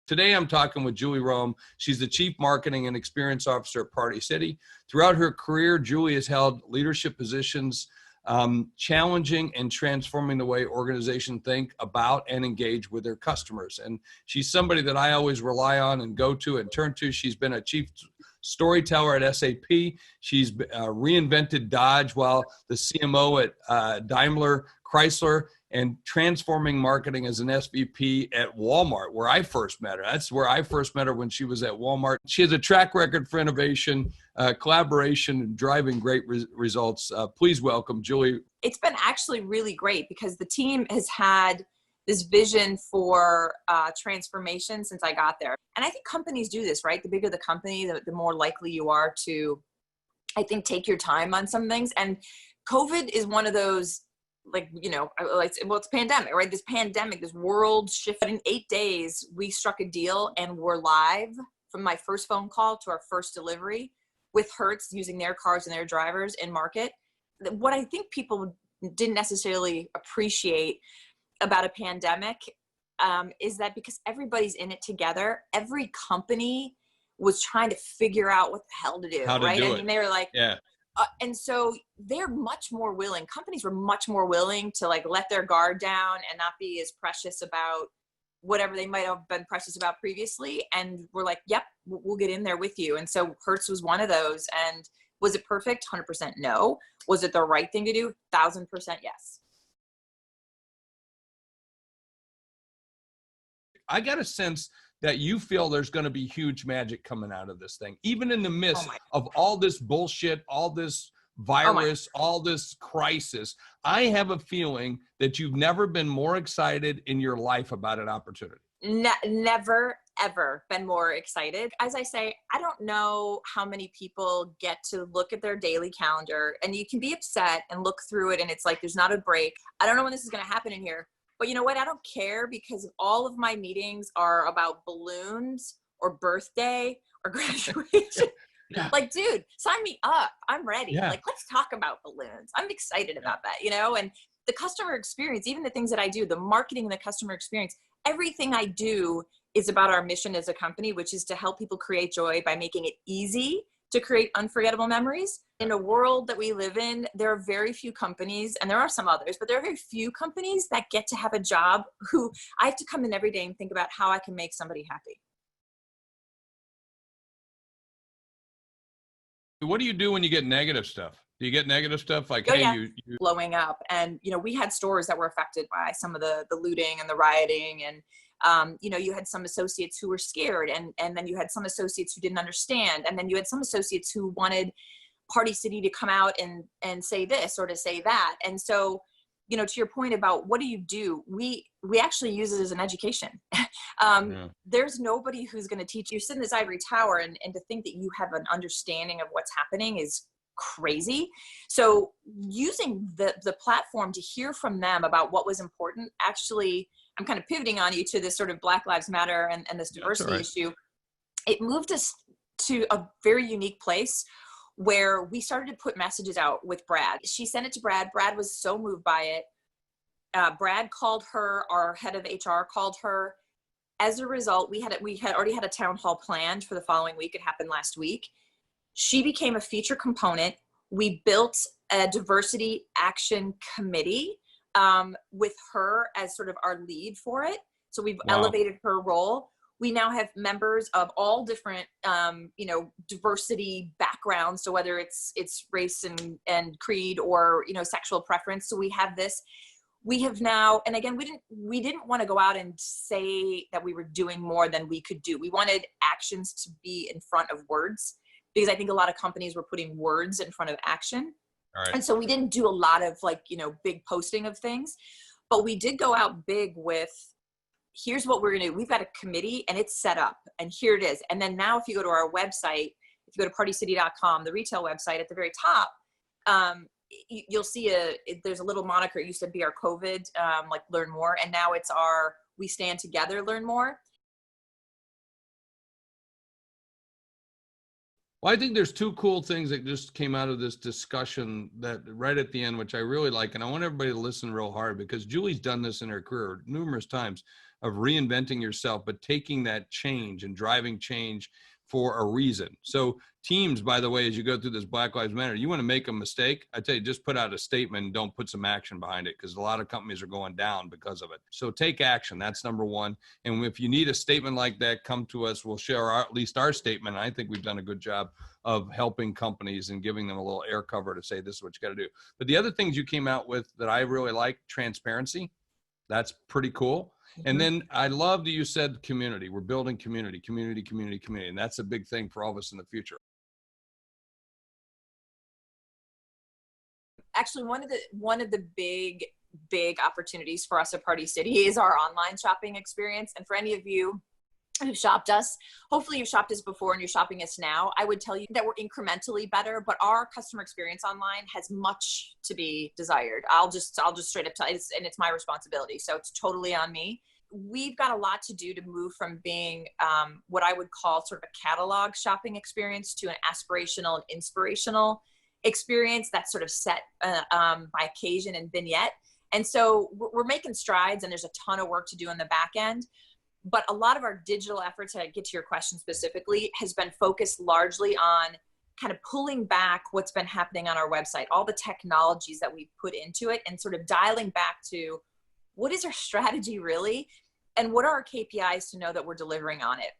Today, I'm talking with Julie Roehm. She's the Chief Marketing and Experience Officer at Party City. Throughout her career, Julie has held leadership positions, challenging and transforming the way organizations think about and engage with their customers. And she's somebody that I always rely on and go to and turn to. She's been a chief storyteller at SAP. She's reinvented Dodge while the CMO at Daimler Chrysler, and transforming marketing as an SVP at Walmart, where I first met her. That's where I first met her, when she was at Walmart. She has a track record for innovation, collaboration, and driving great results. Please welcome Julie. It's been actually really great because the team has had this vision for transformation since I got there. And I think companies do this, right? The bigger the company, the more likely you are to, I think, take your time on some things. And COVID is one of those, it's pandemic, right? This pandemic, this world shift. In 8 days, we struck a deal and we're live from my first phone call to our first delivery with Hertz using their cars and their drivers in market. What I think people didn't necessarily appreciate about a pandemic is that because everybody's in it together, every company was trying to figure out what the hell to do, right? I mean, they were like, yeah. And so they're much more willing. Companies were much more willing to let their guard down and not be as precious about whatever they might have been precious about previously. And we're like, yep, we'll get in there with you. And so Hertz was one of those. And was it perfect? 100% no. Was it the right thing to do? 1,000% yes. I got a sense that you feel there's going to be huge magic coming out of this thing, even in the midst of all this bullshit, all this virus, all this crisis. I have a feeling that you've never been more excited in your life about an opportunity. Never, ever been more excited. As I say, I don't know how many people get to look at their daily calendar, and you can be upset and look through it and it's like, there's not a break. I don't know when this is going to happen in here. But you know what? I don't care, because all of my meetings are about balloons or birthday or graduation. Yeah. Like, dude, sign me up. I'm ready. Yeah. Let's talk about balloons. I'm excited about that, and the customer experience, even the things that I do, the marketing and the customer experience, everything I do is about our mission as a company, which is to help people create joy by making it easy to create unforgettable memories. In a world that we live in, there are very few companies, and there are some others, but there are very few companies that get to have a job who I have to come in every day and think about how I can make somebody happy. What do you do when you get negative stuff? Do you get negative stuff like, you blowing up? And, we had stores that were affected by some of the looting and the rioting. And, you had some associates who were scared, and then you had some associates who didn't understand. And then you had some associates who wanted Party City to come out and say this or to say that. And so, to your point about what do you do, we actually use it as an education. There's nobody who's going to teach you. Sit in this ivory tower and to think that you have an understanding of what's happening is crazy. So using the platform to hear from them about what was important, actually, I'm kind of pivoting on you to this sort of Black Lives Matter and this diversity issue. It moved us to a very unique place where we started to put messages out with Brad. She sent it to Brad. Brad was so moved by it. Brad called her, our head of HR called her. As a result, we had already had a town hall planned for the following week. It happened last week. She became a feature component. We built a diversity action committee with her as sort of our lead for it. So we've elevated her role. We now have members of all different, diversity backgrounds. So whether it's race and creed or, sexual preference. So we have this. We have now, and again, we didn't want to go out and say that we were doing more than we could do. We wanted actions to be in front of words, because I think a lot of companies were putting words in front of action. All right. And so we didn't do a lot of big posting of things, but we did go out big with, here's what we're going to do. We've got a committee and it's set up and here it is. And then now if you go to our website, if you go to partycity.com, the retail website, at the very top, you'll see there's a little moniker. It used to be our COVID, learn more. And now it's our We Stand Together, Learn More. Well, I think there's two cool things that just came out of this discussion that right at the end, which I really like. And I want everybody to listen real hard because Julie's done this in her career numerous times of reinventing yourself, but taking that change and driving change for a reason. So teams, by the way, as you go through this Black Lives Matter, you want to make a mistake, I tell you, just put out a statement and don't put some action behind it because a lot of companies are going down because of it. So take action. That's number one. And if you need a statement like that, come to us. We'll share at least our statement. I think we've done a good job of helping companies and giving them a little air cover to say, this is what you got to do. But the other things you came out with that I really like, transparency. That's pretty cool. And then I love that you said community. We're building community. And that's a big thing for all of us in the future. Actually, one of the big opportunities for us at Party City is our online shopping experience. And for any of you who've shopped us, hopefully you've shopped us before and you're shopping us now, I would tell you that we're incrementally better, but our customer experience online has much to be desired. I'll just straight up tell you, and it's my responsibility. So it's totally on me. We've got a lot to do to move from being what I would call sort of a catalog shopping experience to an aspirational and inspirational experience that's sort of set by occasion and vignette. And so we're making strides, and there's a ton of work to do on the back end. But a lot of our digital efforts, to get to your question specifically, has been focused largely on kind of pulling back what's been happening on our website, all the technologies that we've put into it, and sort of dialing back to what is our strategy really, and what are our KPIs to know that we're delivering on it.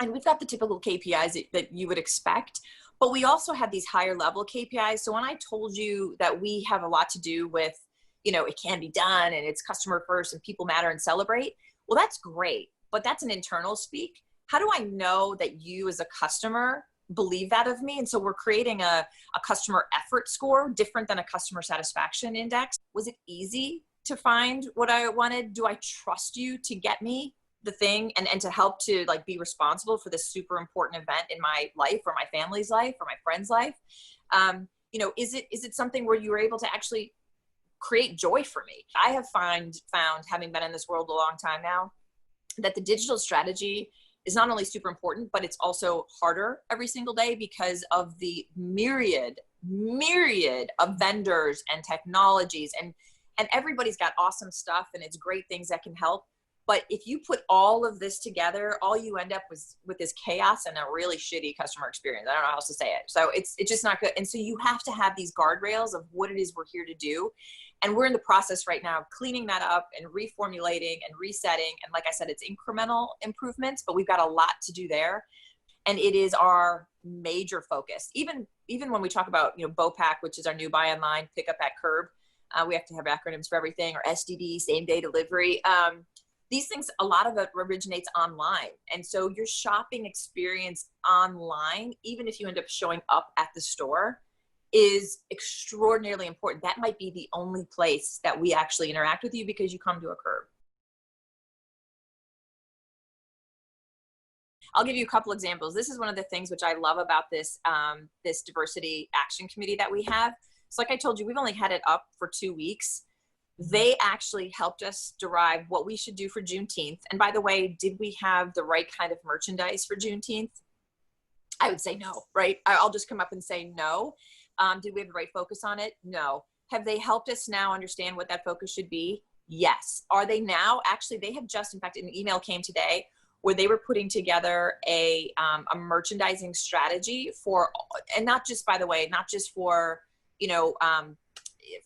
And we've got the typical KPIs that you would expect, but we also have these higher level KPIs. So when I told you that we have a lot to do with, it can be done and it's customer first and people matter and celebrate, well, that's great. But that's an internal speak. How do I know that you as a customer believe that of me? And so we're creating a customer effort score, different than a customer satisfaction index. Was it easy to find what I wanted? Do I trust you to get me the thing and to help to be responsible for this super important event in my life or my family's life or my friend's life? Is it something where you were able to actually create joy for me? I have found, having been in this world a long time now, that the digital strategy is not only super important, but it's also harder every single day because of the myriad of vendors and technologies, and everybody's got awesome stuff and it's great things that can help. But if you put all of this together, all you end up with is chaos and a really shitty customer experience. I don't know how else to say it. So it's just not good. And so you have to have these guardrails of what it is we're here to do. And we're in the process right now of cleaning that up and reformulating and resetting. And like I said, it's incremental improvements, but we've got a lot to do there. And it is our major focus. Even when we talk about, BOPAC, which is our new buy online, pick up at curb. We have to have acronyms for everything, or SDD, same day delivery. These things, a lot of it originates online. And so your shopping experience online, even if you end up showing up at the store, is extraordinarily important. That might be the only place that we actually interact with you because you come to a curb. I'll give you a couple examples. This is one of the things which I love about this, this diversity action committee that we have. So like I told you, we've only had it up for 2 weeks. They actually helped us derive what we should do for Juneteenth. And by the way, did we have the right kind of merchandise for Juneteenth? I would say no, right? I'll just come up and say no. Did we have the right focus on it? No. Have they helped us now understand what that focus should be? Yes. Are they now? Actually, they have just, in fact, an email came today where they were putting together a merchandising strategy for, and not just, by the way, not just for,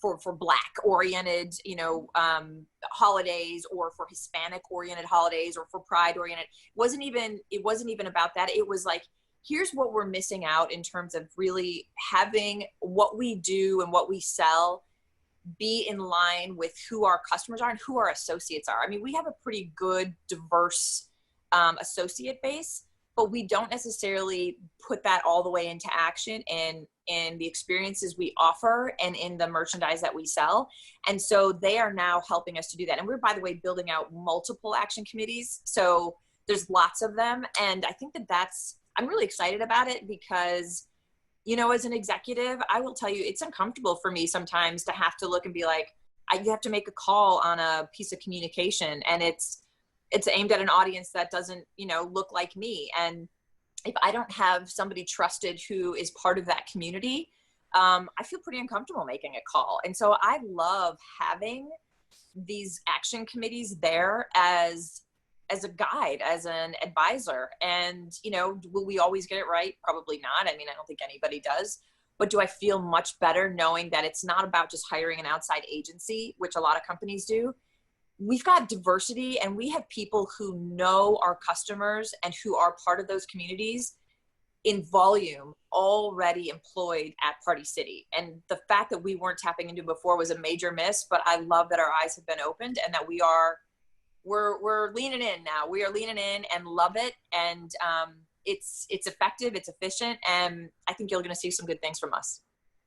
for Black oriented, holidays, or for Hispanic oriented holidays, or for Pride oriented. It wasn't even about that. It was like, here's what we're missing out in terms of really having what we do and what we sell be in line with who our customers are and who our associates are. I mean, we have a pretty good, diverse associate base, but we don't necessarily put that all the way into action in the experiences we offer and in the merchandise that we sell. And so they are now helping us to do that. And we're, by the way, building out multiple action committees. So there's lots of them. And I think I'm really excited about it because, as an executive, I will tell you, it's uncomfortable for me sometimes to have to look and be like, you have to make a call on a piece of communication, and it's aimed at an audience that doesn't, look like me. And if I don't have somebody trusted who is part of that community, I feel pretty uncomfortable making a call. And so I love having these action committees there as a guide, as an advisor. And, you know, will we always get it right? Probably not. I mean, I don't think anybody does. But do I feel much better knowing that it's not about just hiring an outside agency, which a lot of companies do? We've got diversity, and we have people who know our customers and who are part of those communities in volume already employed at Party City. And the fact that we weren't tapping into before was a major miss, but I love that our eyes have been opened and that we're leaning in now. We are leaning in and love it. And it's effective, it's efficient, and I think you're going to see some good things from us.